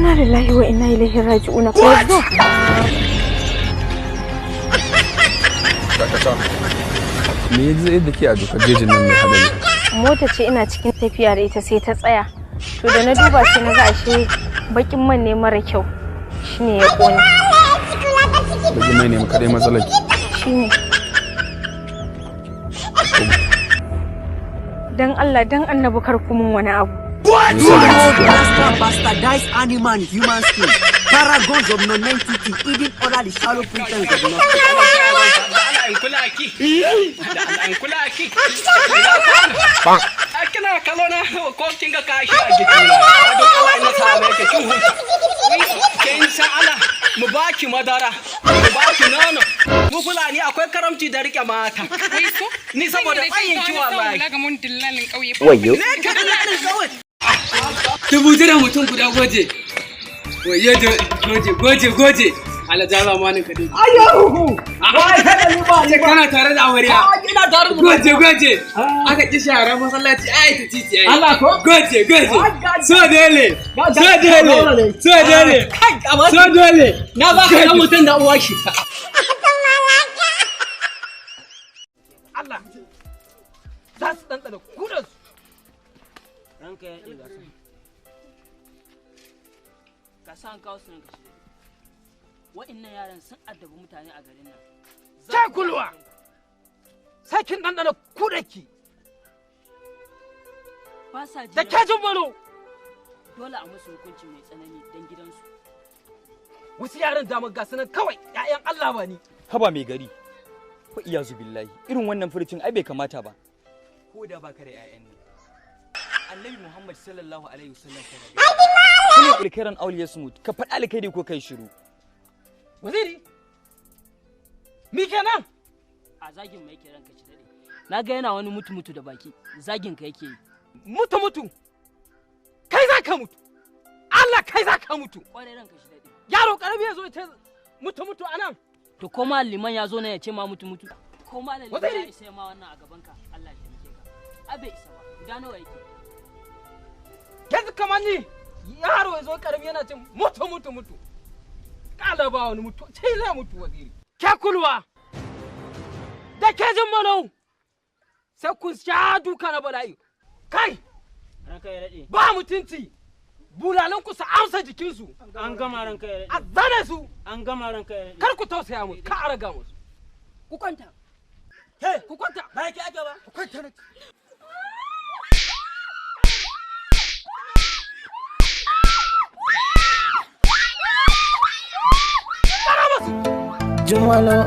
Inna lillahi wa inna ilaihi raji'un. Ko me zai da ke a dokar jejin nan mai hadari? Mota ce ina cikin tafiya da ita sai ta tsaya. To da na duba sai na ga ashe bakin man ne mara kyau. Shine ya kone. Bakin mai ne mu kadai matsalar ki. Shine. Dan Allah dan Annabi kar ku mun wani abu. What? Bastardized animal in human skin. Paragons of non-entity, even other the shallow pretense of nothing. Kana kalona ko kinga kashi a jikina. Don Allah ina same ka kin huta. Kin san Allah mu baki madara, mu baki nono. Mu Fulani akwai karamci da rike mata. Ni saboda tsayin ki wallahi. Wayyo. Ne ka dillalin kawai. Dubu da mutum guda goje. Waye da goje. Allah jaba manin ka dai. Ayyahu! Wai kada ni ba ni. Kana tare da amarya. Ina tare da Goje. Aka ki shara masallaci ai ta titi ai. Allah ko? Goje. So dole. Na ba ka dan mutum da uwa shi. Allah. Za su ɗanɗana kudansu. Ranka ya ɗiga su. Ka san kawo su ranka shi. Wa'innan yaran sun addabi mutane a garin nan. Sai kulwa! Sai kin ɗanɗana kudanki. Ba sa ji. Da kejin balo! Dole a musu hukunci mai tsanani don gidansu. Wasu yaran damar gasu nan kawai 'ya'yan Allah ba ni. Haba mai gari. Fa iyazu billahi. Irin wannan furucin ai bai kamata ba. Ko da baka da 'ya'yan ne. Annabi Muhammad sallallahu alaihi wasallam Kuma kirkiran auliya smooth ka faɗa alkai ko kai shiru. Waziri? Mi kenan? A zagin mai kiran ka ci dade. Na ga yana wani mutu da baki. Zagin ka yake yi. Mutu. Kai za ka mutu. Allah kai za ka mutu. Kwarai ranka shi dade. Yaro karami ya zo ya mutu anan. To ko ma liman ya zo na ya ce ma mutu. Ko ma liman ya isa ma wannan a gaban ka. Allah ya taimake ka. Abe isa ba. Guda nawa yake? Yanzu kamar ni yaro ya zo karami yana ce mutu. Kala ba wani mutu. Sai zai mutu waziri. Ke kulwa. Da ke jin manau. Sai kun sha duka na bala'i. Kai. Ranka ya dade. Ba mutunci. Bulalan ku su amsa jikinsu. An gama ranka ya dade. A zane su. An gama ranka ya dade. Kar ku tausaya mu. Ka araga musu. Ku kwanta. He, ku kwanta. Ba ki ake ba. Ku kwanta na. Jumalo